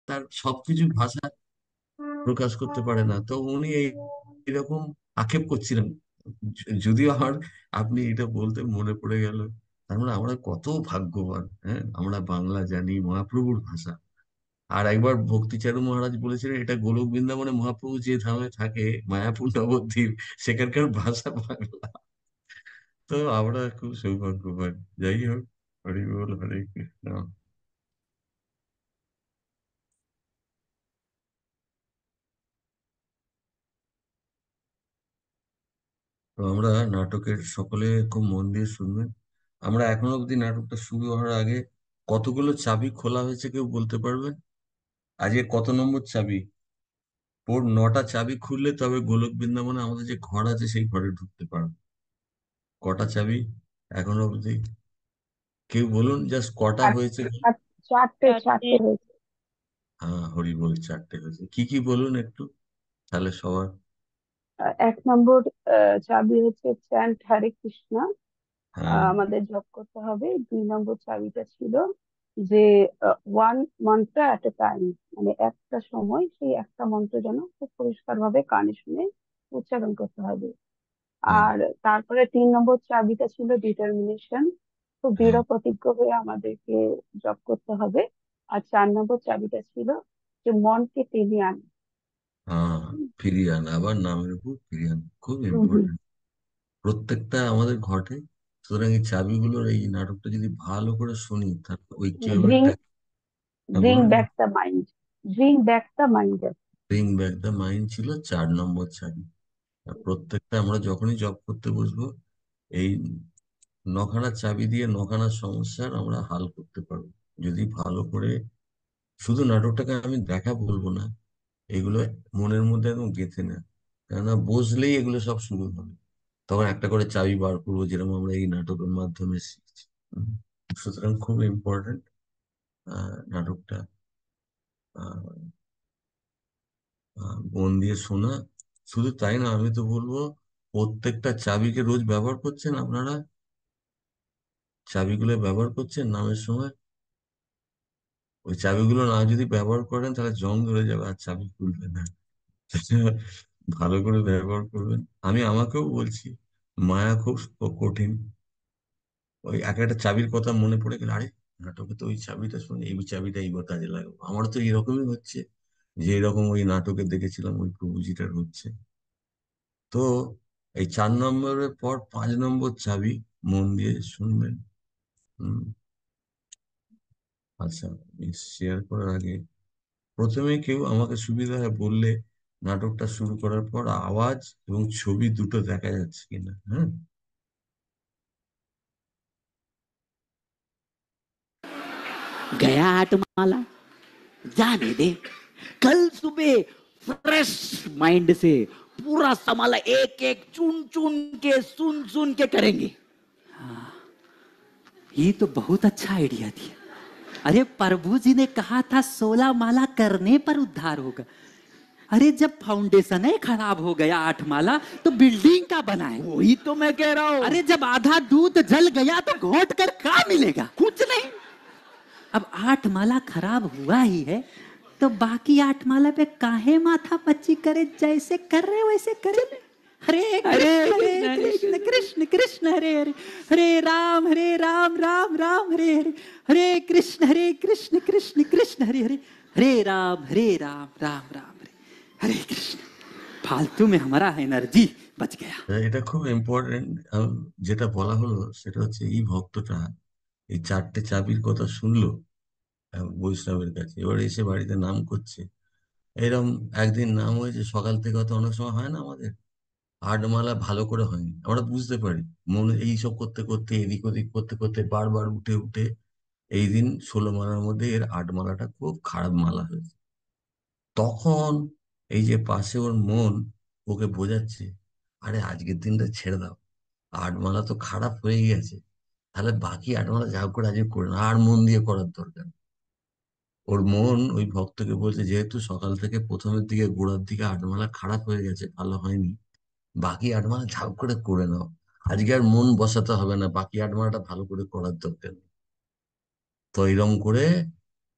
তার সবকিছু ভাষা প্রকাশ করতে পারে না, তো উনি এরকম আক্ষেপ করছিলেন। যদিও আমার, আপনি এটা বলতে মনে পড়ে গেল, তার মানে আমরা কত ভাগ্যবান, হ্যাঁ, আমরা বাংলা জানি, মহাপ্রভুর ভাষা। আর একবার ভক্তিচারু মহারাজ বলেছিলেন, এটা গোলক বৃন্দাবনে মহাপ্রভু যে ধামে থাকে, মায়াপুর নবদ্বীপ, সেখানকার ভাষা বাংলা। তো আমরা খুব সৌভাগ্যবান। যাই হোক, হরি বল, হরে কৃষ্ণ। তো আমরা নাটকের সকলে খুব মন দিয়ে শুনবেন। আমরা এখনো অবধি নাটকটা শুরু হওয়ার আগে কতগুলো চাবি খোলা হয়েছে কেউ বলতে পারবেন? আজকে কত নম্বর চাবি? ওর 9টা চাবি খুললে তবে গোলক বৃন্দাবনে আমাদের যে ঘর আছে সেই ঘরে ঢুকতে পারবো। কটা চাবি এখনো অবধি? কেউ বলুন, জাস্ট কটা চার- হয়েছে? চারটে চারটে। চারটে হয়েছে। হ্যাঁ, হরি বল, 4টে হয়েছে। কি কি বলুন একটু, তাহলে সবার। 1 নম্বর চাবি হচ্ছে চ্যান্ট হরে কৃষ্ণ, হ্যাঁ। আমাদের জপ করতে হবে। 2 নম্বর চাবিটা ছিল যে ওয়ান মন্ত্র অ্যাট এ টাইম, মানে একটা সময় সেই একটা মন্ত্র যেন খুব পরিষ্কার ভাবে কানে শুনে উচ্চারণ করতে হবে। হ্যাঁ। আর তারপরে 3 নম্বর চাবিটা ছিল ডিটারমিনেশন, খুব হ্যাঁ। দৃঢ় প্রতিজ্ঞ হয়ে আমাদেরকে জপ করতে হবে। আর 4 নম্বর চাবিটা ছিল যে মনকে টেনে আনা। হ্যাঁ, ফিরিয়ে আনা, আবার নামের উপর ফিরিয়ে আনা, খুব হুম হুম। ইম্পর্টেন্ট। প্রত্যেকটা আমাদের ঘটে। সুতরাং এই চাবিগুলোর, এই নাটকটা যদি ভালো করে শুনি, তাহলে ব্রিং ঐক্যবাদটা। হ্যাঁ, ব্রিং বলুন। Back the mind, bring back the mind. Bring back the mind ছিল 4 নম্বর চাবি। আর প্রত্যেকটা আমরা যখনই জব করতে বসবো, এই 9খানা চাবি দিয়ে 9খানা সমস্যার আমরা হাল করতে পারবো, যদি ভালো করে। শুধু নাটকটাকে আমি দেখা বলবো না, এগুলো মনের মধ্যে একদম গেঁথে নেয়। কেননা বসলেই এগুলো সব শুরু হবে। তখন একটা করে চাবি বার করবো, যেরকম আমরা এই নাটকের মাধ্যমে শিখছি। হুম। সুতরাং খুব ইম্পর্টেন্ট নাটকটা। আহ, মন দিয়ে শোনা। শুধু তাই না, আমি তো বলবো প্রত্যেকটা চাবিকে রোজ ব্যবহার করছেন আপনারা? চাবিগুলো ব্যবহার করছেন নামের সময়? ওই চাবিগুলো না যদি ব্যবহার করেন, তাহলে জং ধরে যাবে আর চাবি খুলবে না। ভালো করে ব্যবহার করবেন। আমি আমাকেও বলছি, মায়া খুব কঠিন। ওই এক একটা চাবির কথা মনে পড়ে গেলে, আরে নাটকে তো ওই চাবিটা শুনে, এই চাবিটা এইবার কাজে লাগাবো। আমার তো এরকমই হচ্ছে, যে এরকম ওই নাটকে দেখেছিলাম ওই প্রভুজিটার হচ্ছে। তো এই 4 নম্বরের পর 5 নম্বর চাবি, মন দিয়ে শুনবেন। হম। আচ্ছা, শেয়ার করার আগে প্রথমে কেউ আমাকে সুবিধা হয় বললে, নাটকটা শুরু করার পর আওয়াজ এবং ছবি দুটো দেখা যাচ্ছে কিনা, হ্যাঁ? गया आठमाला, जाने दे। कल सुबह फ्रेश माइंड से पूरा समाला एक एक चुन चुन के सुन सुन के करेंगे। ये तो बहुत अच्छा आइडिया दिया। अरे प्रभु जी ने कहा था 16 माला करने पर उद्धार होगा। अरे जब फाउंडेशन ही खराब हो गया 8 माला, तो बिल्डिंग का बनाए? वही तो मैं कह रहा हूँ। अरे जब आधा दूध जल गया तो घोट कर क्या मिलेगा? कुछ नहीं। अब 8 माला खराब हुआ ही है, तो बाकी 8 माला पे काहे माथा पच्ची करे, जैसे कर रहे वैसे करे। हरे कृष्ण कृष्ण कृष्ण हरे हरे, हरे राम राम राम हरे हरे, हरे कृष्ण कृष्ण कृष्ण हरे हरे, हरे राम राम राम हरे हरे कृष्ण। फालतू में हमारा एनर्जी बच गया। এটা খুব ইম্পর্টেন্ট। যেটা বলা হলো সেটা হচ্ছে, এই ভক্তটা এই 4টে চাবির কথা শুনলো বৈষ্ণবের কাছে, এবার এসে বাড়িতে নাম করছে। এরকম একদিন নাম হয়েছে, সকাল থেকে হয়তো অনেক সময় হয় না আমাদের, 8 মালা ভালো করে হয়নি, আমরা বুঝতে পারি। মনে এইসব করতে করতে, এদিক ওদিক করতে করতে, বারবার উঠে উঠে এই দিন 16 মালার মধ্যে এর 8 মালাটা খুব খারাপ মালা হয়েছে। তখন এই যে পাশে ওর মন ওকে বোঝাচ্ছে, আরে আজকের দিনটা ছেড়ে দাও, 8 মালা তো খারাপ হয়ে গেছে, তাহলে বাকি 8 মালা যা হোক করে আজকে করে না, আর মন দিয়ে করার দরকার নেই। ওর মন ওই ভক্তকে বলছে, যেহেতু সকাল থেকে প্রথমের দিকে গোড়ার দিকে 8 মালা খারাপ হয়ে গেছে, ভালো হয়নি, বাকি 8 মালা ঝাপ করে করে নাও। আজকে আর মন বসাতে হবে না, বাকি 8 মালাটা ভালো করে করার দরকার নেই। তো এরকম করে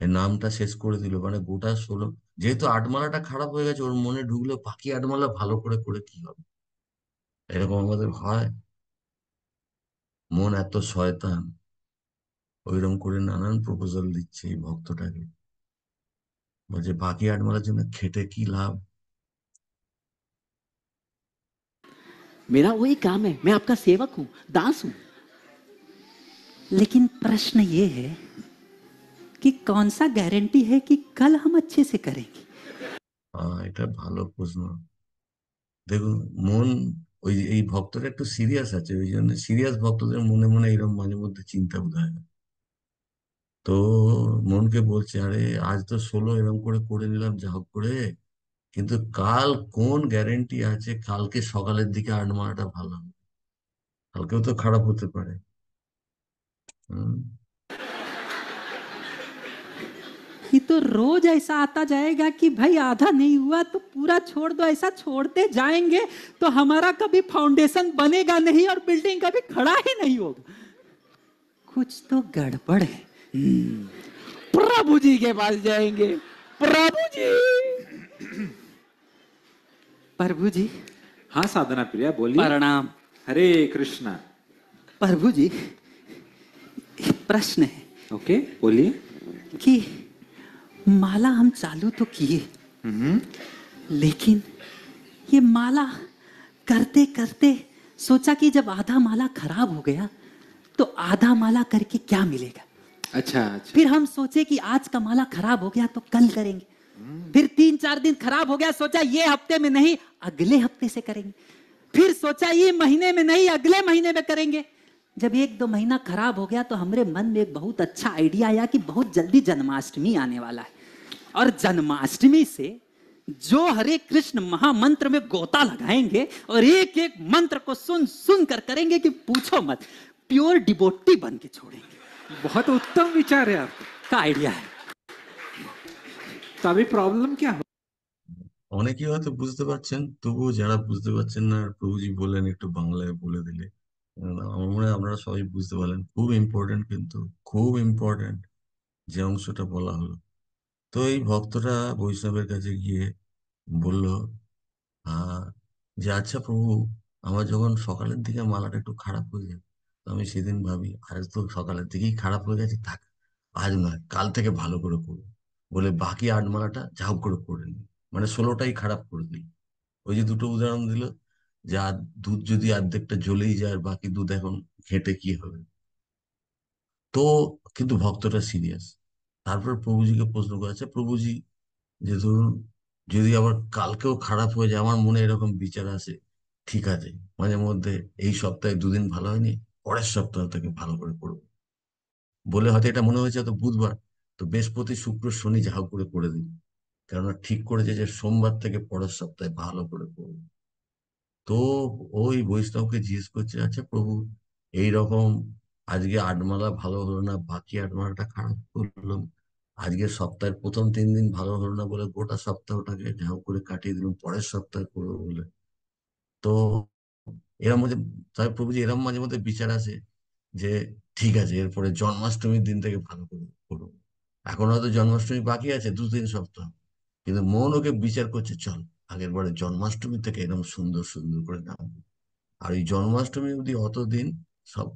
এই নামটা শেষ করে দিল, মানে গোটা 16, যেহেতু আটমালাটা খারাপ হয়ে গেছে ওর মনে ঢুকলো বাকি আটমালা ভালো করে করে কি হবে। এরকম আমাদের হয়, মন এত শয়তান, ওইরকম করে নানান প্রপোজাল দিচ্ছে এই ভক্তটাকে, বলছে বাকি আটমালার জন্য খেটে কি লাভ। मेरा वही काम है, मैं आपका सेवक हूं, दास हूं। लेकिन प्रश्न ये है कि कौन सा गारंटी है कि कल हम अच्छे से करेंगे। এটা ভালো প্রশ্ন। দেখুন, মন ওই এই ভক্তটা একটু সিরিয়াস আছে, ওই জন্য সিরিয়াস ভক্তদের মনে মনে এরকম মাঝে মধ্যে চিন্তা উদয় হয়। তো মনকে বলছে, আরে আজ তো 16 এরকম করে করে নিলাম যা হোক করে, কিন্তু কাল কোন গ্যারেন্টি আছে কালকে সকালের দিকে আটমালাটা ভালো হবে, কালকেও তো খারাপ হতে পারে। হুম। ये तो रोज ऐसा आता जाएगा कि भाई आधा नहीं हुआ तो पूरा छोड़ दो, ऐसा छोड़ते जाएंगे तो हमारा कभी फाउंडेशन बनेगा नहीं और बिल्डिंग कभी खड़ा ही नहीं होगा। कुछ तो गड़बड़ है। प्रभु जी के पास जाएंगे। प्रभु जी, प्रभु जी। हाँ साधना प्रिया बोलिए। प्रणाम। हरे कृष्णा। प्रभु जी, एक प्रश्न है। ओके बोलिए। कि माला हम चालू तो किए, लेकिन ये माला करते करते सोचा कि जब आधा माला खराब हो गया तो आधा माला करके क्या मिलेगा। अच्छा अच्छा। फिर हम सोचे कि आज का माला खराब हो गया तो कल करेंगे। फिर 3-4 दिन खराब हो गया, सोचा ये हफ्ते में नहीं अगले हफ्ते से करेंगे। फिर सोचा ये महीने में नहीं अगले महीने में करेंगे। जब 1-2 महीना खराब हो गया तो हमारे मन में एक बहुत अच्छा आइडिया आया कि बहुत जल्दी जन्माष्टमी आने वाला है, और जन्माष्टमी से जो हरे कृष्ण महामंत्र में गोता लगाएंगे और एक एक मंत्र को सुन सुन कर करेंगे कि पूछो मत, प्योर डिवोटी बन के छोड़ेंगे। बहुत उत्तम विचार है आपका। का आइडिया है। तो अभी प्रॉब्लम क्या हो। অনেকেই হয়তো বুঝতে পারছেন, তবুও যারা বুঝতে পারছেন না, প্রভুজি বললেন একটু বাংলায় বলে দিলে আমার মনে হয় আপনারা সবাই বুঝতে পারলেন। খুব ইম্পর্টেন্ট, কিন্তু খুব ইম্পর্টেন্ট যে অংশটা বলা হলো। তো এই ভক্তটা বৈষ্ণবের কাছে গিয়ে বলল, আহ যে আচ্ছা প্রভু, আমার যখন সকালের দিকে মালাটা একটু খারাপ হয়ে যায়, তো আমি সেদিন ভাবি আজ তো সকালের দিকেই খারাপ হয়ে গেছে, থাক আজ নয় কাল থেকে ভালো করে করবো, বলে বাকি 8 মালাটা যা হোক করে করে নিই, মানে 16টাই খারাপ করে দিই। ওই যে দুটো উদাহরণ দিল, যে দুধ যদি অর্ধেকটা জ্বলেই যায় আর বাকি দুধ এখন ঘেটে কি হবে। তো কিন্তু ভক্তটা সিরিয়াস। তারপর প্রভুজিকে প্রশ্ন করেছে, প্রভুজি যে ধরুন যদি আবার কালকেও খারাপ হয়ে যায়, আমার মনে এরকম বিচার আসে, ঠিক আছে মাঝে মধ্যে এই সপ্তাহে 2 দিন ভালো হয়নি, পরের সপ্তাহ থেকে ভালো করে করবো, বলে হয়তো এটা মনে হয়েছে তো বুধবার, তো বৃহস্পতি শুক্র শনি যা হোক করে করে দিন, কেননা ঠিক করেছে যে সোমবার থেকে পরের সপ্তাহে ভালো করে করবো। তো ওই বৈষ্ণবকে জিজ্ঞেস করছে, আচ্ছা প্রভু, এইরকম আজকে 8 মালা ভালো হলো না, বাকি 8 মালাটা খারাপ করলো, আজকে সপ্তাহের প্রথম 3 দিন ভালো হলো না বলে গোটা সপ্তাহটাকে যা হোক করে কাটিয়ে দিলাম, পরের সপ্তাহে করবো বলে। তো এরম মধ্যে, তাই প্রভুজি এরম মাঝে মধ্যে বিচার আসে যে ঠিক আছে এরপরে জন্মাষ্টমীর দিন থেকে ভালো করে করবো, এখন হয়তো জন্মাষ্টমী বাকি আছে 2-3 সপ্তাহ, কিন্তু মন ওকে বিচার করছে, চল আগের বারে জন্মাষ্টমী থেকে এরকম সুন্দর সুন্দর করে নাম, আর এই জন্মাষ্টমী অবধি অতদিন সব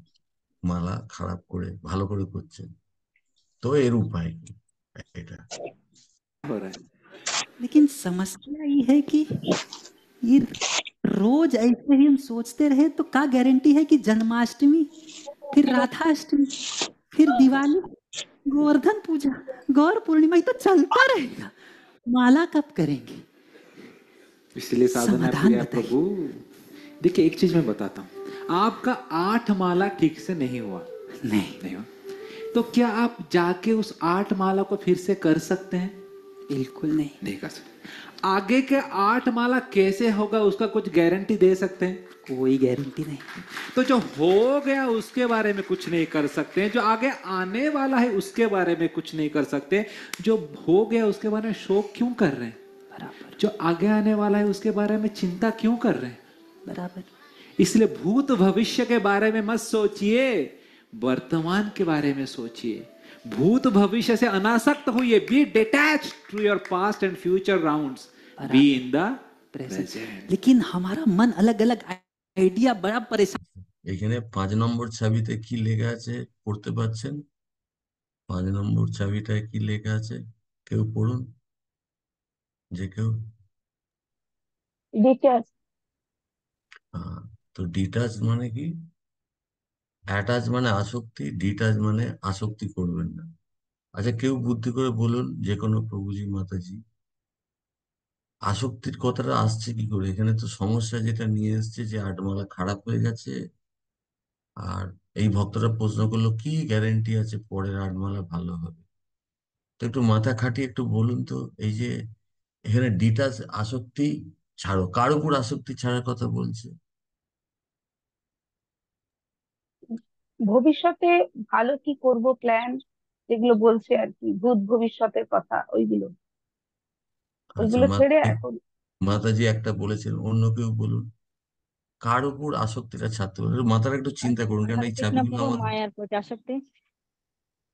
মালা খারাপ করে ভালো করে করছে। তো এর উপায় কি এটা। हो रहा है। लेकिन समस्या ये है कि ये रोज ऐसे ही हम सोचते रहे तो क्या गारंटी है कि जन्माष्टमी, फिर राधाष्टमी, फिर दिवाली, गोवर्धन पूजा, गौर पूर्णिमा, ये तो चलता रहेगा। माला कब करेंगे। इसलिए साधना समाधान प्रिया बताइए। प्रभु, देखिए एक चीज मैं बताता हूँ, आपका 8 माला ठीक से नहीं हुआ। नहीं, नहीं हुआ तो क्या आप जाके उस 8 माला को फिर से कर सकते हैं। बिल्कुल नहीं। नहीं कर सकते। आगे के 8 माला कैसे होगा उसका कुछ गारंटी दे सकते हैं। कोई गारंटी नहीं। तो जो हो गया उसके बारे में कुछ नहीं कर सकते, जो आगे आने वाला है उसके बारे में कुछ नहीं कर सकते, जो हो गया उसके बारे में शोक क्यों कर रहे हैं, बराबर जो आगे आने वाला है उसके बारे में चिंता क्यों कर रहे हैं। बराबर। इसलिए भूत भविष्य के बारे में मत सोचिए, वर्तमान के बारे में सोचिए। भूत भविष्य से अनासक्त हुई, be detach to your past and future rounds, be in the present. लेकिन हमारा मन अलग अलग आइडिया बड़ा परेशान। এখানে 5 নম্বর চাবিতে কি লেখা আছে পড়তে পাচ্ছেন? 5 নম্বর চাবিটায় কি লেখা আছে? কেউ পড়ুন, যে কেউ। ডিটেলস। হ্যাঁ, তো ডিটাচ মানে কি? অ্যাটাচ মানে আসক্তি, ডিটাচ মানে আসক্তি করবেন না। আচ্ছা, কেউ বুদ্ধি করে বলুন, যে কোনো প্রভুজি মাতাজি, আসক্তির কথাটা আসছে কি করে? এখানে তো সমস্যা যেটা নিয়ে এসছে যে আটমালা খারাপ হয়ে গেছে, আর এই ভক্তরা প্রশ্ন করলো কি গ্যারেন্টি আছে পরের আটমালা ভালো হবে? তো একটু মাথা খাটিয়ে একটু বলুন তো, এই যে এখানে ডিটাচ আসক্তি ছাড়ো, কার উপর আসক্তি ছাড়ার কথা বলছে? ভবিষ্যতে ভালো কি করব প্ল্যান, যেগুলো বলছে আর কি, ভূত ভবিষ্যতের কথা, ওইগুলো আচ্ছা, ওইগুলো ছেড়ে এখন। মাতাজি একটা বলেছেন, অন্য কেউ বলুন কার উপর আসক্তিটা ছাড়তে হবে। একটু মাথাটা একটু চিন্তা করুন, কারণ হরে এই কৃষ্ণ চাবিগুলো প্রভু, আমাদের। মায়ার প্রতি আসক্তি।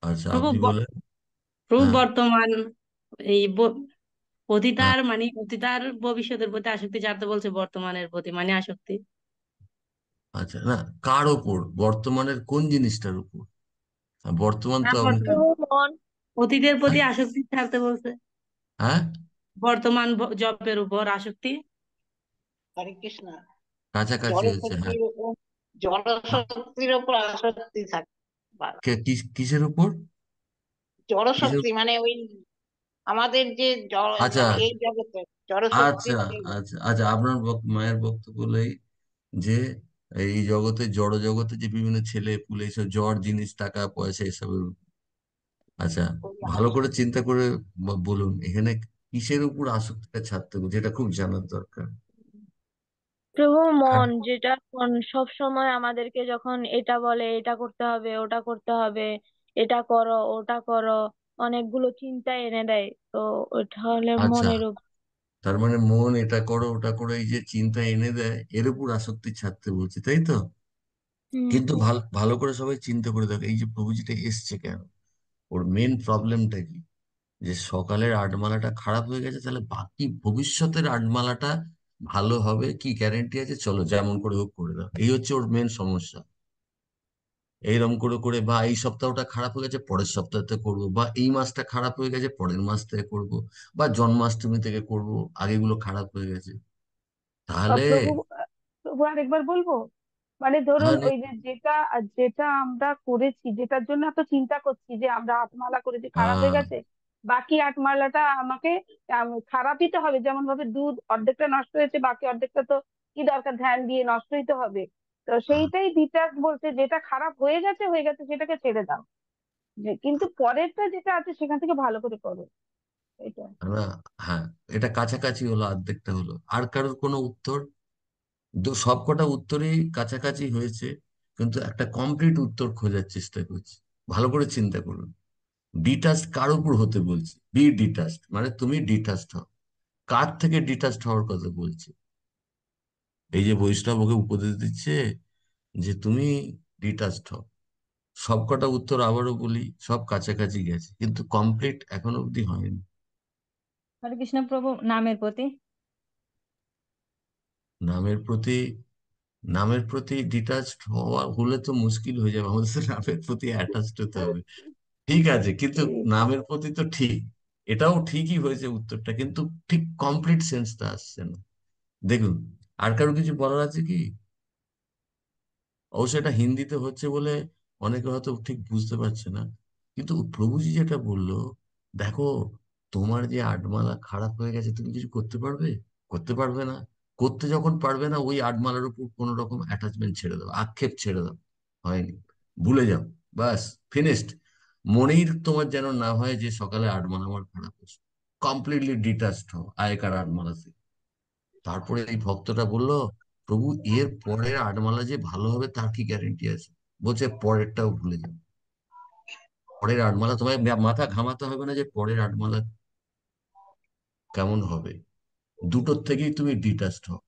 আচ্ছা, প্রভু আপনি বলেন। প্রভু হ্যাঁ, বর্তমান এই হ্যাঁ। অতীতার মানে অতীতার ভবিষ্যতের প্রতি আসক্তি ছাড়তে বলছে, বর্তমানের প্রতি মানে আসক্তি। আচ্ছা, না, কার ওপর, বর্তমানের কোন জিনিসটার উপর? বর্তমান না, তো আমাদের। বর্তমান মন অতীতের হ্যাঁ, প্রতি আসক্তি ছাড়তে বলছে, হ্যাঁ, বর্তমান জবের উপর আসক্তি। হরে কৃষ্ণ। কাছাকাছি হয়েছে, হ্যাঁ। জড়শক্তির উপর, জড়শক্তির উপর আসক্তি থাকে। কিসের উপর? কিসের? জড়শক্তি মানে ওই আমাদের যে আচ্ছা, মানে এই জগতে জড়শক্তি আচ্ছা, মানে আচ্ছা, আচ্ছা, আপনার মায়ের বক্তব্য হলো যে এই জগতে, জড় জগতে যে বিভিন্ন ছেলে পুলে এইসব জড় জিনিস, টাকা পয়সা এসবের উপর। আচ্ছা, ওই ভালো করে চিন্তা করে বলুন এখানে কিসের উপর আসক্তিটা ছাড়তে হবে, যেটা খুব জানার দরকার। প্রভু, আর মন যেটা মন সব সময় আমাদেরকে যখন এটা বলে, এটা করতে হবে, ওটা করতে হবে, এটা করো, ওটা করো, অনেকগুলো চিন্তা এনে দেয়, তো ওটা হলে আচ্ছা, মনের উপর। তার মানে মন এটা করো ওটা করো, এই যে চিন্তা এনে দেয়, এর উপর আসক্তি ছাড়তে বলছে, তাই তো? হুম। কিন্তু ভালো ভালো করে সবাই চিন্তা করে দেখো, এই যে প্রভুজিটা এসছে কেন, ওর মেন প্রবলেমটা কি? যে সকালের আটমালাটা খারাপ হয়ে গেছে, তাহলে বাকি ভবিষ্যতের আটমালাটা ভালো হবে কি গ্যারেন্টি আছে? চলো যেমন করে হোক করে দাও, এই হচ্ছে ওর মেন সমস্যা। এইরকম করে করে, বা এই সপ্তাহটা খারাপ হয়ে গেছে পরের সপ্তাহতে করব, বা এই মাসটা খারাপ হয়ে গেছে পরের মাস থেকে করব, বা জন্মাষ্টমী থেকে করব, আগেগুলো খারাপ হয়ে গেছে। তাহলে প্রভু, প্রভু আরেকবার বলবো, মানে ধরুন তাহলে ওই যে যেটা যেটা আমরা করেছি, যেটার জন্য এত চিন্তা করছি, যে আমরা আটমালা করেছি খারাপ হয়ে আহ গেছে, বাকি আটমালাটা আমাকে খারাপই তো হবে। যেমন ভাবে দুধ অর্ধেকটা নষ্ট হয়েছে, বাকি অর্ধেকটা তো কি দরকার, ধ্যান দিয়ে নষ্টই তো হবে। তো সেইটাই বিকাশ বলছে, যেটা খারাপ হয়ে গেছে হয়ে গেছে, সেটাকে ছেড়ে দাও, যে কিন্তু পরেরটা যেটা আছে সেখান থেকে ভালো করে করো, এটা। না, হ্যাঁ, এটা কাছাকাছি হলো, অর্ধেকটা হলো। আর কারোর কোনো উত্তর? সবকটা উত্তরেই কাছাকাছি হয়েছে, কিন্তু একটা কমপ্লিট উত্তর খোঁজার চেষ্টা করছি। ভালো করে চিন্তা করুন, ডিটাচড কার উপর হতে বলছি? বি ডিটাচড মানে তুমি ডিটাচড হও। কার থেকে ডিটাচড হওয়ার কথা বলছে? এই যে বৈষ্ণব ওকে উপদেশ দিচ্ছে যে তুমি ডিটাচড হও। সবকটা উত্তর আবারও বলি, সব কাছাকাছি গেছে, কিন্তু কমপ্লিট এখনো অব্দি হয়নি। হরে কৃষ্ণ প্রভু, নামের প্রতি। নামের প্রতি, নামের প্রতি ডিটাচড হওয়া হলে তো মুশকিল হয়ে যাবে, আমাদের তো নামের প্রতি অ্যাটাচড হতে হবে। ঠিক আছে, কিন্তু নামের প্রতি তো ঠিক, এটাও ঠিকই হয়েছে উত্তরটা, কিন্তু ঠিক কমপ্লিট সেন্সটা আসছে না। দেখুন, আর কারো কিছু বলার আছে কি? অবশ্য এটা হিন্দিতে হচ্ছে বলে অনেকে হয়তো ঠিক বুঝতে পারছে না, কিন্তু প্রভুজি যেটা বললো, দেখো, তোমার যে আটমালা খারাপ হয়ে গেছে, তুমি কিছু করতে পারবে? করতে পারবে না। করতে যখন পারবে না, ওই আটমালার উপর কোনো রকম অ্যাটাচমেন্ট ছেড়ে দাও, আক্ষেপ ছেড়ে দাও। হয়নি, ভুলে যাও, বাস, ফিনিশড। মনেই তোমার যেন না হয় যে সকালে আটমালা আমার খারাপ হয়েছে। কমপ্লিটলি ডিটাচড হও আগেকার আটমালা থেকে। তারপরে এই ভক্তটা বলল, প্রভু এর পরের আটমালা যে ভালো হবে তার কি গ্যারেন্টি আছে? বলছে পরেরটাও ভুলে যাও। পরের আটমালা তোমায় মাথা ঘামাতে হবে না যে পরের আটমালা কেমন হবে। দুটোর থেকেই তুমি ডিটাচড হও।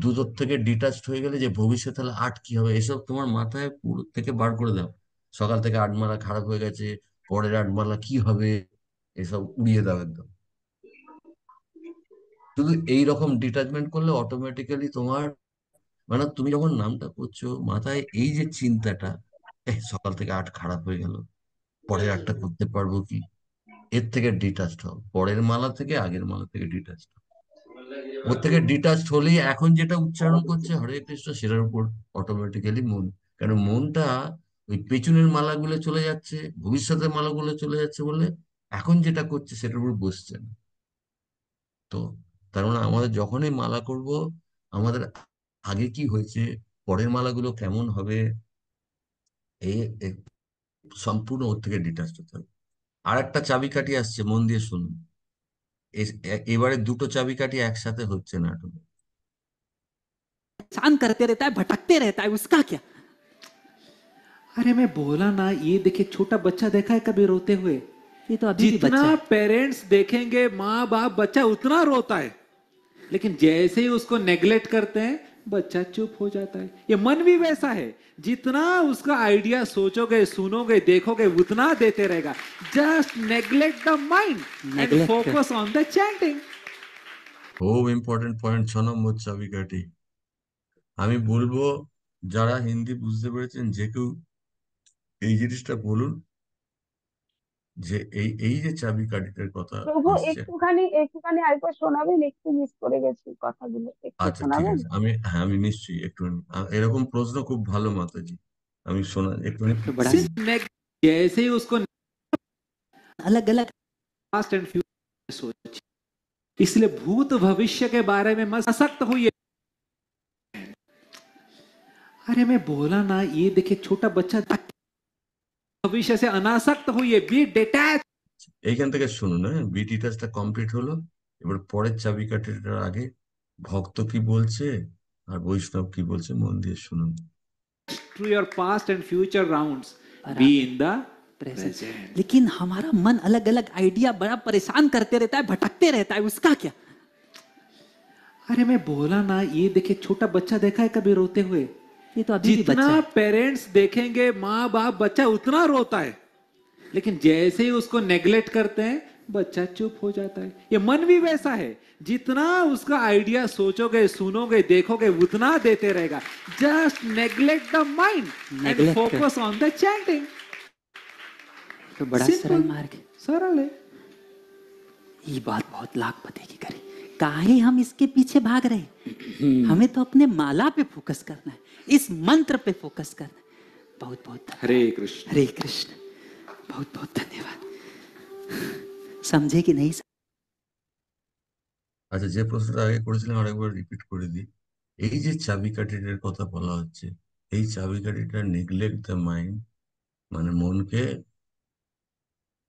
দুটোর থেকে ডিটাচড হয়ে গেলে যে ভবিষ্যৎ তাহলে আট কি হবে, এসব তোমার মাথায় পুরো থেকে বার করে দাও। সকাল থেকে 8 মালা খারাপ হয়ে গেছে, পরের 8 মালা কি হবে, এসব উড়িয়ে দাও একদম। শুধু এই রকম ডিটাচমেন্ট করলে অটোমেটিক্যালি তোমার, মানে তুমি যখন নামটা করছো মাথায় এই যে চিন্তাটা, সকাল থেকে 8 খারাপ হয়ে গেল, পরের 8টা করতে পারবো কি, এর থেকে ডিটাচড হও, পরের মালা থেকে আগের মালা থেকে ডিটাচড হও। ওর থেকে ডিটাচড হলেই এখন যেটা উচ্চারণ করছে হরে কৃষ্ণ সেটার উপর অটোমেটিক্যালি মন, কারণ মনটা ওই পেছনের মালাগুলো চলে যাচ্ছে, ভবিষ্যতের মালাগুলো চলে যাচ্ছে বলে এখন যেটা করছে সেটার উপর বসছে না। তো তার মানে আমাদের যখনই মালা করব, আমাদের আগে কি হয়েছে, পরের মালাগুলো কেমন হবে, এই এই সম্পূর্ণ ওর থেকে ডিটাচড হতে হবে। আর একটা চাবিকাঠি আসছে, মন দিয়ে শুনুন। এবারে দুটো চাবিকাঠি একসাথে হচ্ছে না। परेशान करते रहता है, भटकते रहता है, उसका क्या? अरे मैं बोला ना, ये देखिए छोटा बच्चा देखा है कभी रोते हुए? ये तो अभी भी बच्चा जितना है। पेरेंट्स देखेंगे माँ बाप, बच्चा उतना रोता है, लेकिन जैसे ही उसको नेग्लेक्ट करते हैं बच्चा चुप हो जाता है। ये मन भी वैसा है, जितना उसका आइडिया सोचोगे, सुनोगे, देखोगे, उतना देते रहेगा। Just neglect the mind and Neglect कर। Focus on the chanting. খুব ইম্পর্টেন্ট পয়েন্ট, 6 নম্বর চাবিকাঠি। আমি বলবো যারা হিন্দি বুঝতে পেরেছেন যে কেউ এই জিনিসটা বলুন, যে এই এই যে চাবিকাঠিটার কথা প্রভু আসছে। একটুখানি একটুখানি আরেকবার শোনাবেন, একটু মিস করে গেছি কথাগুলো, একটু আচ্ছা ঠিক শোনাবেন। আছে, আমি নিশ্চয়ই একটু, এরকম প্রশ্ন খুব ভালো মাতাজি, আমি শোনা একটু। तो बड़ा सिर्फ जैसे ही उसको अलग अलग पास्ट एंड फ्यूचर सोचिए, इसलिए भूत भविष्य के बारे में मत सशक्त हुई। अरे मैं बोला ना, ये देखिए छोटा बच्चा भविष्य से अनासक्त हुई, बी डिटैच। এইখান থেকে শুনুন, হ্যাঁ, বিটি টাচটা কমপ্লিট হলো। এবার পরের চাবিকাঠিটার আগে ভক্ত কি বলছে আর বৈষ্ণব কি বলছে মন দিয়ে শুনুন। to your past and future rounds, Around. be in the present. present। लेकिन हमारा मन अलग अलग आइडिया बड़ा परेशान करते रहता है, भटकते रहता है, उसका क्या? अरे मैं बोला ना, ये देखिए छोटा बच्चा देखा है कभी रोते हुए? ये तो अभी भी बच्चा जितना है। पेरेंट्स देखेंगे माँ बाप, बच्चा उतना रोता है, लेकिन जैसे ही उसको नेग्लेक्ट करते हैं बच्चा चुप हो जाता है। ये मन भी वैसा है, जितना उसका आइडिया सोचोगे, सुनोगे, देखोगे, उतना देते रहेगा। Just neglect the mind and Neglect कर। Focus on the chanting. तो बड़ा Simple। सरल मार्ग है। सरल है। ये बात बहुत लाखपति की करी। काहे हम इसके पीछे भाग रहे हैं? हमें तो अपने माला पे फोकस करना है, इस मंत्र पे फोकस करना है। बहुत बहुत धन्यवाद। हरे कृष्ण। हरे कृष्ण। बहुत बहुत धन्यवाद। समझे कि नहीं? আচ্ছা, যে প্রশ্নটা আগে করেছিলাম আরেকবার রিপিট করে দিই। এই যে চাবিকাঠিটার কথা বলা হচ্ছে, এই চাবিকাঠিটা নেগলেক্ট দ্য মাইন্ড, মানে মনকে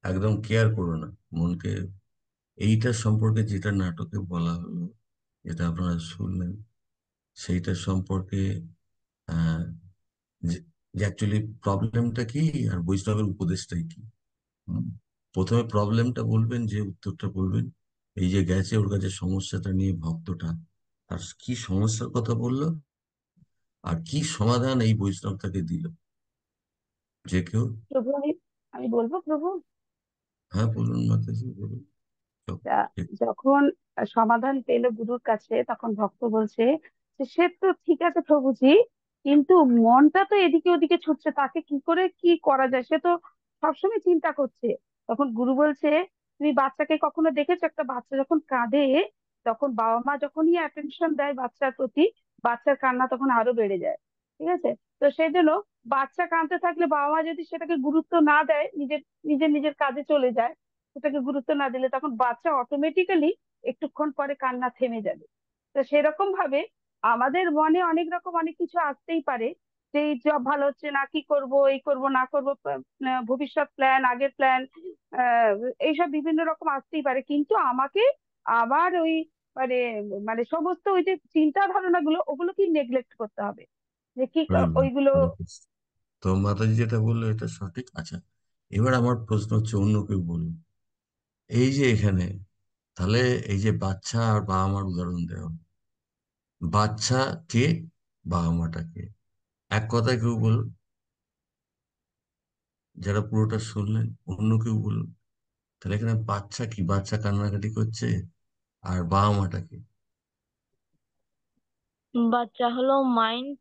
একদম কেয়ার করো না, মনকে এইটার সম্পর্কে যেটা নাটকে বলা হলো, যেটা আপনারা শুনলেন, সেইটার সম্পর্কে আহ যে অ্যাকচুয়ালি প্রবলেমটা কি আর বৈষ্ণবের উপদেশটাই কি। হুম। প্রথমে প্রবলেমটা বলবেন, যে উত্তরটা বলবেন, এই যে গেছে ওর কাছে সমস্যাটা নিয়ে ভক্তটা, আর কি সমস্যার কথা বললো আর কি সমাধান এই বৈষ্ণব তাকে দিল, যে কেউ। প্রভু আমি আমি বলবো প্রভু। হ্যাঁ বলুন মাতাজি, বলুন সব তা ঠিক। যখন সমাধান পেল গুরুর কাছে, তখন ভক্ত বলছে যে সে তো ঠিক আছে প্রভুজি, কিন্তু মনটা তো এদিকে ওদিকে ছুটছে, তাকে কি করে কি করা যায়, সে তো সবসময় চিন্তা করছে। তখন গুরু বলছে, তুমি বাচ্চাকে কখনো দেখেছো, একটা বাচ্চা যখন কাঁদে, তখন বাবা মা যখনই অ্যাটেনশন দেয় বাচ্চার প্রতি, বাচ্চার কান্না তখন আরো বেড়ে যায়। ঠিক আছে? তো সেই জন্য বাচ্চা কাঁদতে থাকলে বাবা মা যদি সেটাকে গুরুত্ব না দেয়, নিজের নিজের নিজের কাজে চলে যায়, সেটাকে গুরুত্ব না দিলে, তখন বাচ্চা অটোমেটিক্যালি একটুক্ষণ পরে কান্না থেমে যাবে। তো সেরকম ভাবে আমাদের মনে অনেক রকম অনেক কিছু আসতেই পারে, যে এই জব ভালো হচ্ছে না, কি করব, এই করব না করব, ভবিষ্যৎ প্ল্যান, আগের প্ল্যান, এইসব বিভিন্ন রকম আসতেই পারে, কিন্তু আমাকে আবার ওই মানে মানে সমস্ত ওই যে চিন্তা ধারণা গুলো, ওগুলো কি নেগলেক্ট করতে হবে, যে কি হরে বল, ওইগুলো। হরে কৃষ্ণ। তো মাতাজি যেটা বললো এটা সঠিক। আচ্ছা, এবার আমার প্রশ্ন হচ্ছে, অন্য কেউ বলুন, এই যে এখানে তাহলে এই যে বাচ্চা আর বাবা মার উদাহরণ দেওয়া হলো, বাচ্চা কে, বাবা মাটা কে, এক কথায় কেউ বলুন। যারা পুরোটা শুনলেন অন্য কেউ বলুন। তাহলে এখানে বাচ্চা কি, বাচ্চা কান্নাকাটি করছে আর বাবা মাটা কি? বাচ্চা হলো মাইন্ড,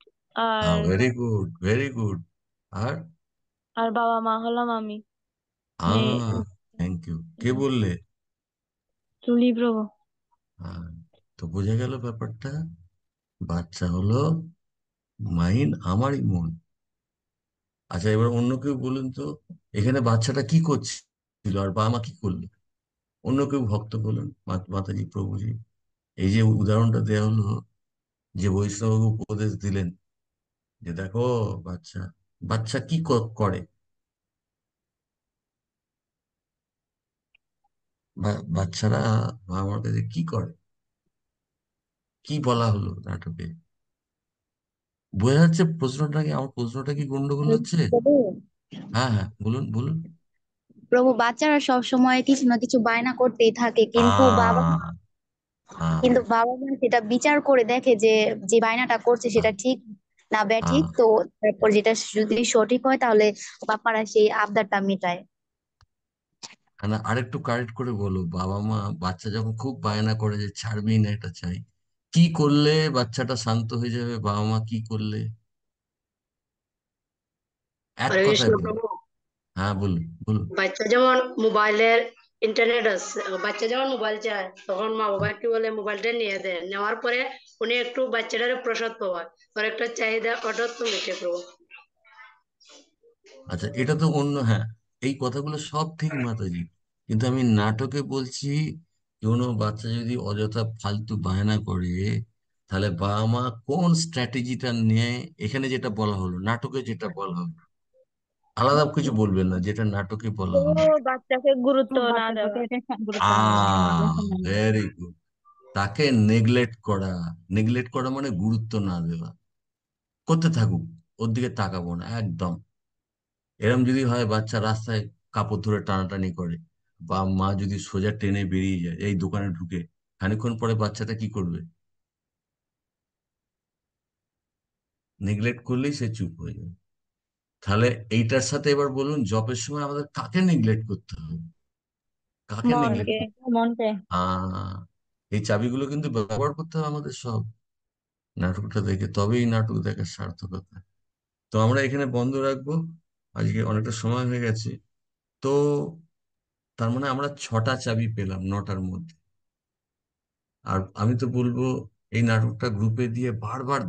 আর ভেরি গুড, ভেরি গুড। আর আর বাবা মা হলাম আমি। Thank you. কে বললে? জুলি প্রভু। হ্যাঁ, তো বোঝা গেল ব্যাপারটা। বাচ্চা হলো মাইন্ড, আমারই মন। আচ্ছা, এবার অন্য কেউ বলুন তো, এখানে বাচ্চাটা কি করছিল আর বাবা মা কি করলো? অন্য কেউ ভক্ত বলুন, মাতাজি, প্রভুজি। এই যে উদাহরণটা দেওয়া হলো, যে বৈষ্ণব উপদেশ দিলেন যে দেখো, বাচ্চা বাচ্চা কি করে, বাচ্চারা বাবা মার কাছে কি করে, কি বলা হলো নাটকে? বোঝা যাচ্ছে প্রশ্নটা কি? আমার প্রশ্নটা কি গন্ডগোল হচ্ছে? প্রভু হ্যাঁ হ্যাঁ, বলুন বলুন। প্রভু, বাচ্চারা সব সময় কিছু না কিছু বায়না করতেই থাকে, আহ আহ কিন্তু বাবা মা সেটা বিচার করে দেখে যে যে বায়নাটা করছে আহ সেটা ঠিক না ব্যাঠিক, আহ। তো তারপর যেটা যদি সঠিক হয় তাহলে বাপারা সেই আবদারটা মেটায়। না, আরেকটু কারেক্ট করে বলো। বাবা মা, বাচ্চা যখন খুব বায়না করে যে ছাড়বি না, এটা চাই, কি করলে বাচ্চাটা শান্ত হয়ে যাবে? বাবা মা কি করলে? এক হরে কথায় কৃষ্ণ বলো। প্রভু। হ্যাঁ, বলুন বলুন। বাচ্চা যেমন মোবাইলের ইন্টারনেট আছে, বাচ্চা যেমন মোবাইল চায় তখন মা বাবা কি বলে, মোবাইলটা নিয়ে দেয়, নেওয়ার পরে উনি একটু বাচ্চাটার প্রসাদ পাওয়ায়, ওর একটা চাহিদা অর্ডার তো মিটে প্রভু। আচ্ছা, এটা তো অন্য, হ্যাঁ, এই কথাগুলো সব ঠিক মাতাজি, কিন্তু আমি নাটকে বলছি, কোনো বাচ্চা যদি অযথা ফালতু বায়না করে, তাহলে বাবা মা কোন স্ট্র্যাটেজিটা নিয়ে, এখানে যেটা বলা হলো, নাটকে যেটা বলা হলো, আলাদা কিছু বলবেন না, যেটা নাটকে বলা তো হলো। বাচ্চাকে গুরুত্ব না বাচ্চার প্রতি দেওয়া। এটা গুরুত্ব না দেওয়া, যত্ন না নেওয়া। Very good. তাকে নেগলেক্ট করা। নেগলেক্ট করা মানে গুরুত্ব না দেওয়া। করতে থাকুক, ওর দিকে তাকাবো না একদম। এরম যদি হয়, বাচ্চা রাস্তায় কাপড় ধরে টানাটানি করে, বা মা যদি সোজা টেনে বেরিয়ে যায় এই দোকানে ঢুকে, খানিকক্ষণ পরে বাচ্চাটা কি করবে? নেগলেক্ট করলেই সে চুপ হয়ে যাবে। তাহলে এইটার সাথে এবার বলুন, জবের সময় আমাদের কাকে নেগলেক্ট করতে হবে? কাকে নেগলেক্ট মনকে। করতে? মনকে। আহ এই চাবিগুলো কিন্তু ব্যবহার করতে হবে আমাদের সব, নাটকটা দেখে, তবেই নাটক দেখার সার্থকতা। তো আমরা এখানে বন্ধ রাখবো, আজকে অনেকটা সময় হয়ে গেছে। তো তার মানে আমরা 6টা চাবি পেলাম 9টার মধ্যে। আর আমি তো বলবো, এই নাটকটা গ্রুপে দিয়ে বারবার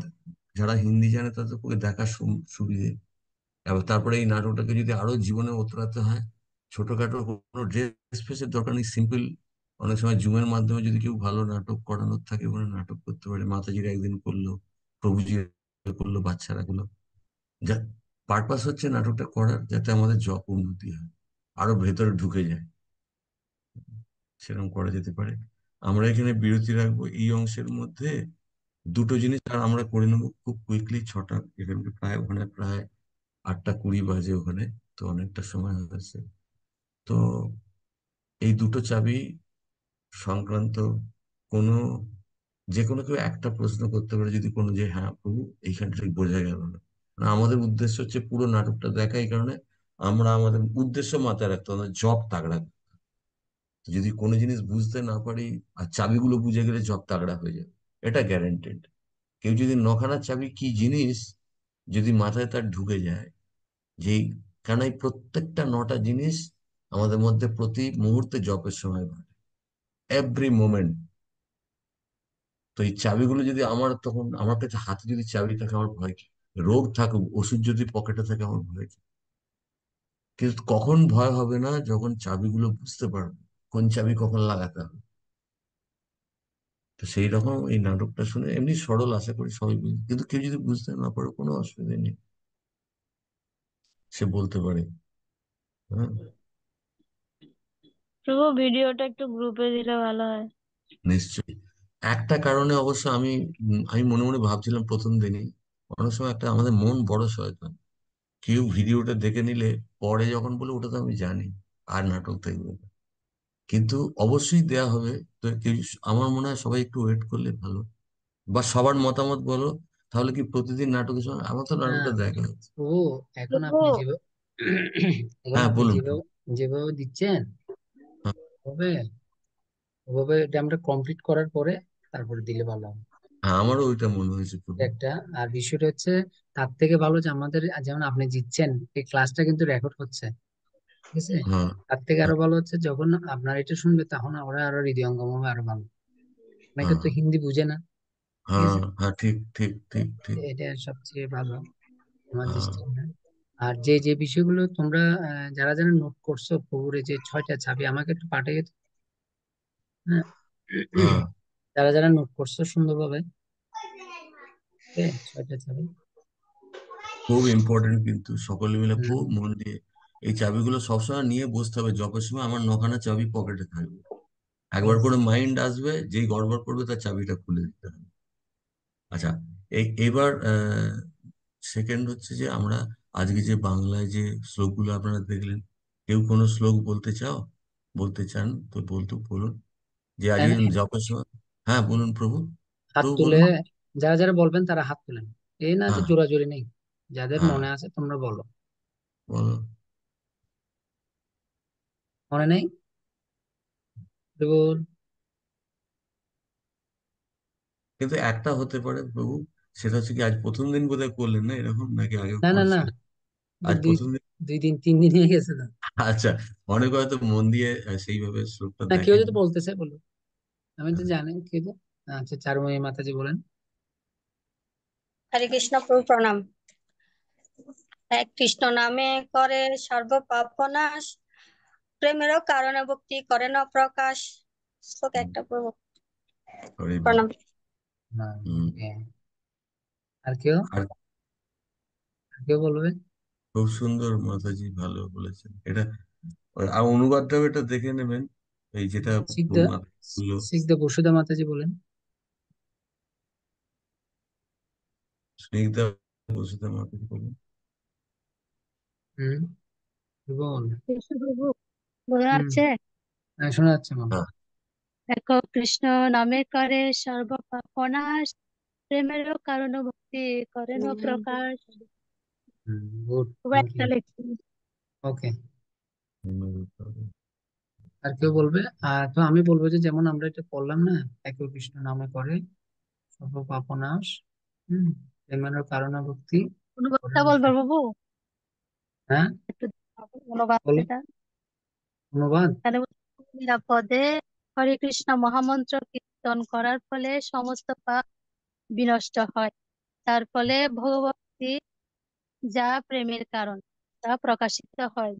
যারা হিন্দি জানে তাদের পক্ষে দেখার সুবিধে। এবার তারপরে এই নাটকটাকে যদি আরো জীবনে উতরাতে হয়, ছোটখাটো কোনো ড্রেস ফ্রেসের দরকার নেই, সিম্পল, অনেক সময় জুমের মাধ্যমে যদি কেউ ভালো নাটক করানোর থাকে, ওখানে নাটক করতে পারে। মাতাজিরা একদিন করলো, প্রভুজি করলো, বাচ্চারা গুলো, যা পারপাস হচ্ছে নাটকটা করার, যাতে আমাদের জব উন্নতি হয়, আরো ভেতরে ঢুকে যায়, সেরকম করা যেতে পারে। আমরা এখানে বিরতি রাখবো এই অংশের মধ্যে। দুটো জিনিস আর আমরা করে নেবো খুব কুইকলি। 6টা, এখানে প্রায়, ওখানে প্রায় 8টা 20 বাজে ওখানে, তো অনেকটা সময় হয়েছে। তো এই দুটো চাবি সংক্রান্ত কোনো, যে কোনো কেউ একটা প্রশ্ন করতে পারে যদি কোনো, যে হ্যাঁ প্রভু এইখানটা ঠিক বোঝা গেল না। মানে আমাদের উদ্দেশ্য হচ্ছে পুরো নাটকটা দেখা, এই কারণে আমরা আমাদের উদ্দেশ্য মাথায় রাখতে হবে, জব তাগড়া। যদি কোনো জিনিস বুঝতে না পারি আর চাবিগুলো বুঝে গেলে জব তাগড়া হয়ে যাবে, এটা গ্যারান্টেড। কেউ যদি নখানা চাবি কি জিনিস যদি মাথায় তার ঢুকে যায়, যেই, কারণ এই প্রত্যেকটা 9টা জিনিস আমাদের মধ্যে প্রতি মুহূর্তে জবের সময় ঘটে, এভরি মোমেন্ট। তো এই চাবিগুলো যদি আমার, তখন আমার কাছে হাতে যদি চাবি থাকে, আমার ভয় কি? রোগ থাকুক, ওষুধ যদি পকেটে থাকে, আমার ভয় কি? কিন্তু কখন ভয় হবে না? যখন চাবিগুলো বুঝতে পারবো কোন চাবি কখন লাগাতে হবে। তো সেই রকম এই নাটকটা শুনে এমনি সরল, আশা করি সবাই বুঝবে, কিন্তু কেউ যদি বুঝতে না পারে কোনো অসুবিধা নেই, সে বলতে পারে। হ্যাঁ, প্রভু, ভিডিওটা একটু গ্রুপে দিলে ভালো হয়। নিশ্চয়ই। একটা কারণে অবশ্য আমি মনে মনে ভাবছিলাম প্রথম দিনই, অনেক সময় একটা আমাদের মন বড় শয়তান, কেউ ভিডিওটা দেখে নিলে পরে যখন বলে ওটা তো আমি জানি, আর নাটক দেখবে না। কিন্তু অবশ্যই দেয়া হবে। তো কেউ, আমার মনে হয় সবাই একটু ওয়েট করলে ভালো, বা সবার মতামত বলো। তাহলে কি প্রতিদিন নাটকের সময় আমার তো না নাটকটা দেখা হচ্ছে। ও, এখন প্রভু, আপনি যেভাবে এখন হ্যাঁ আপনি বলুন। যেভাবে যেভাবে দিচ্ছেন হ্যাঁ, ওভাবে ওভাবে এটা আমরা কমপ্লিট করার পরে তারপরে দিলে ভালো হবে, হ্যাঁ, আমারও ওইটা মনে হয়েছে প্রভু। এটা একটা। আর বিষয়টা হচ্ছে তার থেকে ভালো যে আমাদের যেমন আপনি দিচ্ছেন এই ক্লাসটা কিন্তু রেকর্ড হচ্ছে, ঠিক আছে? হ্যাঁ, তার থেকে হ্যাঁ, আরো ভালো হচ্ছে যখন আপনার এটা শুনবে তখন ওরা আরো হৃদয়ঙ্গম হবে আরো ভালো। অনেকে হ্যাঁ, তো হিন্দি বুঝে না, ঠিক হ্যাঁ, আছে? হ্যাঁ, ঠিক ঠিক ঠিক ঠিক। এটা সবচেয়ে ভালো আমার হ্যাঁ, দৃষ্টিতে। আর যে যে বিষয়গুলো তোমরা যারা যারা নোট করছো প্রভুর এই যে 6টা চাবি আমাকে একটু পাঠিয়ে দাও, হ্যাঁ? হ্যাঁ, যারা যারা নোট করছো সুন্দরভাবে, ওকে, 6টা চাবি। খুব ইম্পর্টেন্ট, কিন্তু সকলে মিলে হুম, খুব মন দিয়ে এই চাবিগুলো সবসময় নিয়ে বসতে হবে। জবের সময় আমার 9খানা চাবি পকেটে থাকবে। একবার yes, করে মাইন্ড আসবে, যেই গড়বড় করবে তার চাবিটা খুলে দিতে হবে। আচ্ছা, এবার সেকেন্ড হচ্ছে যে আমরা আজকে যে বাংলায় যে শ্লোকগুলো আপনারা দেখলেন, কেউ কোনো শ্লোক বলতে চাও, বলতে চান তো বলুন। যে আজকে হ্যাঁ, জপের সময়। হ্যাঁ বলুন প্রভু। হাত প্রভু তুলে বলুন। যারা যারা বলবেন তারা হাত তুলেন, এই না যে হ্যাঁ, জোরাজোরি নেই, যাদের হ্যাঁ, মনে আছে তোমরা বলো। বলো। মনে নেই? বল। কিন্তু একটা হতে পারে প্রভু, সেটা হচ্ছে কি আজ প্রথম দিন বোধহয় করলেন না এরকম, নাকি আগেও না না না, করেছিলেন? আজ দুই প্রথম দিন। 2 দিন 3 দিন হয়ে গেছে তো। আচ্ছা, অনেকে হয়তো মন দিয়ে সেইভাবে শ্লোকটা না, কেউ যদি দেখেননি। বলতে চায় বলো, আমি তো হ্যাঁ, জানি কেউ তো। আচ্ছা, চারুময়ী মাতাজি বলেন। হরে কৃষ্ণ প্রভু প্রণাম। এক কৃষ্ণ নামে করে সর্ব পাপ নাশ, প্রেমেরও কারণে ভক্তি করে না প্রকাশ। শ্লোক হুম, একটা প্রভু হরি বল। প্রণাম। না, হুম। হ্যাঁ। আর কেউ, আর আর কেউ বলবে? খুব সুন্দর মাতাজি, ভালো বলেছেন এটা। আর অনুবাদটাও এটা দেখে নেবেন, এই যেটা সিদ্ধা মাতাজি বললো। সিদ্ধা বসুধা মাতাজি বলেন। স্নিগ্ধা বসুদেব মাতাজি বলুন। হুম, বল। কৃষ্ণ প্রভু বোঝা হুম, যাচ্ছে? হ্যাঁ, শোনা যাচ্ছে বল। হ্যাঁ, একক কৃষ্ণ নামে করে সর্ব পাপ নাশ, প্রেমেরও কারণ ভক্তি করে না প্রকাশ। হুম, গুড, খুব থ্যাংক একটা ইউ। লেখছি। ওকে, আর কেউ বলবে? তো আমি বলবো যে যেমন আমরা এটা করলাম না, একে কৃষ্ণ নামে করে সর্ব পাপ নাশ, হম, প্রেমের কারণে ভক্তি করে অনুবাদটা না। বলবো প্রভু? হ্যাঁ, একটু অনুবাদ বলো। এটা। অনুবাদ। তাহলে বলছি, নিরাপদে হরে কৃষ্ণ মহামন্ত্র কীর্তন করার ফলে সমস্ত পাপ বিনষ্ট হয়। তার ফলে ভগবতী যা প্রেমের কারণ তা প্রকাশিত হয়।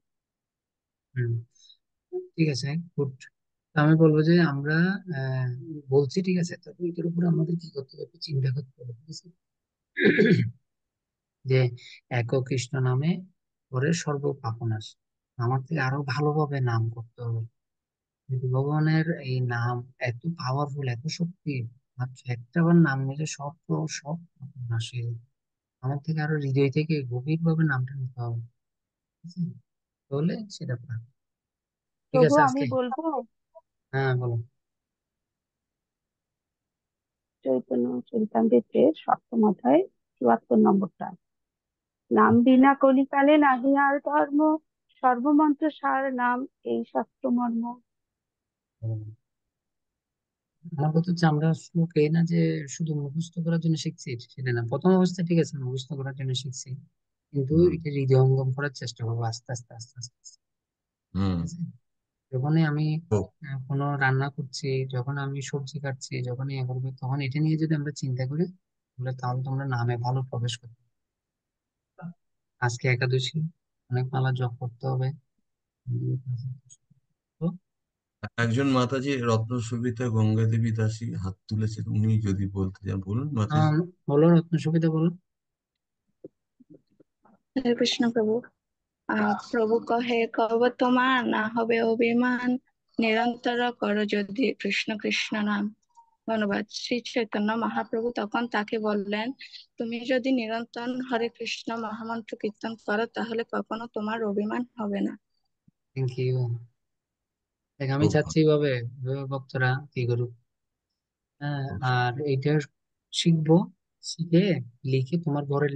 হুম, ঠিক আছে, গুড। আমি বলবো যে আমরা আহ, বলছি ঠিক আছে, তবে এটার উপর আমাদের কি করতে হবে একটু চিন্তা করতে হবে, ঠিক আছে? যে এক কৃষ্ণ নামে করে সর্ব পাপ নাশ, আমার থেকে আরো ভালোভাবে নাম করতে হবে। কিন্তু ভগবানের এই নাম এত পাওয়ারফুল, এত শক্তি, মাত্র একটা বার নাম নিলে সব পাপ নাশ হয়ে যায়। আমার থেকে আরো হৃদয় থেকে গভীর ভাবে নামটা নিতে হবে, ঠিক আছে? তাহলে সেটা পারবে। ঠিক প্রভু আছে আমি আজকে। বলবো, হ্যাঁ, বলো। চৈতন্য চরিতামৃতের 7ম অধ্যায় 74 নম্বরটা। নাম বিনা কলিকালে নাহি আর ধর্ম, সর্বমন্ত্র সার নাম এই শাস্ত্র মর্ম। বলো। আমার কথা হচ্ছে আমরা শ্লোক এই না যে শুধু মুখস্থ করার জন্য শিখছি সেটা না, প্রথম অবস্থায় ঠিক আছে মুখস্থ করার জন্য শিখছি, কিন্তু হুম, এটা হৃদয়ঙ্গম করার চেষ্টা করবো আস্তে আস্তে আস্তে আস্তে আস্তে, হুম, ঠিক আছে? যখনই আমি ও, কোনো রান্না করছি, যখন আমি সবজি কাটছি, যখনই এ করবো তখন এটা নিয়ে যদি আমরা চিন্তা করি তাহলে তোমরা নামে ভালো প্রবেশ করতে পারবে। আজকে একাদশী, অনেক মালা জপ করতে হবে। তো, একজন মাতাজি রত্ন সুবিতা গঙ্গা দেবী দাসী হাত তুলেছেন, উনি যদি বলতে চান বলুন মাতাজি। বলো রত্ন সুবিধা বলো। হরে কৃষ্ণ প্রভু। প্রভু কহে কব তোমার না হবে অভিমান, নিরন্তর করো যদি কৃষ্ণ কৃষ্ণ নাম। ধন্যবাদ। শ্রী চৈতন্য মহাপ্রভু তখন তাকে বললেন, তুমি যদি নিরন্তর হরে কৃষ্ণ মহামন্ত্র কীর্তন করো তাহলে কখনো তোমার অভিমান হবে না। Thank you. দেখ আমি খুব ভালো। চাচ্ছি এইভাবে এইভাবে ভক্তরা কি করুক। হ্যাঁ, খুব আর এইটা শিখবো, শিখে লিখে তোমার ঘরের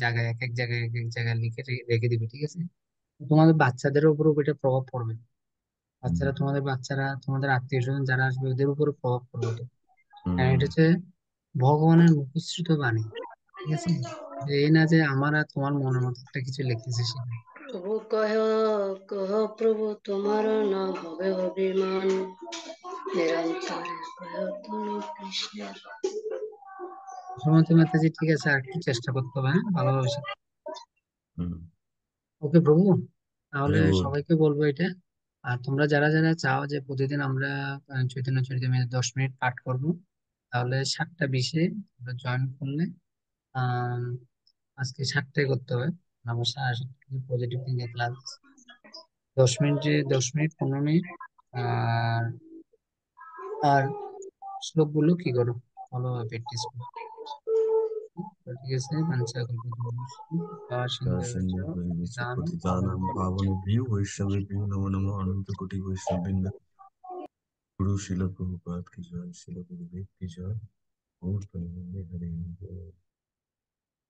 জায়গায় এক এক জায়গায় লিখে রেখে দিবে, ঠিক আছে? তোমাদের বাচ্চাদের উপর এটা প্রভাব পড়বে। হুম, বাচ্চারা তোমাদের আত্মীয় স্বজন যারা আসবে ওদের উপরে প্রভাব পড়বে এটা। কারণ হুম। এটা হচ্ছে ভগবানের মুখশ্রিত বাণী। ঠিক আছে, যে এই না যে আমার আর তোমার মনের মতো একটা কিছু লিখতেছে সেখানে। প্রভু কহ কহ প্রভু তোমার না হবে অভিমান নিরন্তরে কহ তুমি কৃষ্ণের। সুমতি মাতাজি, ঠিক আছে, আর একটু চেষ্টা করতে হবে, হ্যাঁ, ভালোভাবে শিখতে। হুম। ওকে প্রভু, তাহলে হরি বল। সবাইকে বলবো এটা। আর তোমরা যারা যারা চাও যে প্রতিদিন আমরা চৈতন্য চরিতামৃত 10 মিনিট পাঠ করব, তাহলে 7টা 20-এ তোমরা জয়েন করলে, আহ আজকে 7টায় করতে হবে। আমার 7:30 positive thinking class. 10 minute, 10 minute, 15 minute. আর আর শ্লোকগুলো কি করো, ভালোভাবে প্র্যাকটিস করো। তো ঠিক আছে, সিন্ধু দানম পতিতানাং পাবনেভ্যো। পাবনেভ্यो वैष्णवेभ्यो नमो नमः। अनंत कोटि वैष्णव वृंद। गुरु शिल प्रभुपाद की जय। शिल गुरुदेव की जय। और हरे हरे।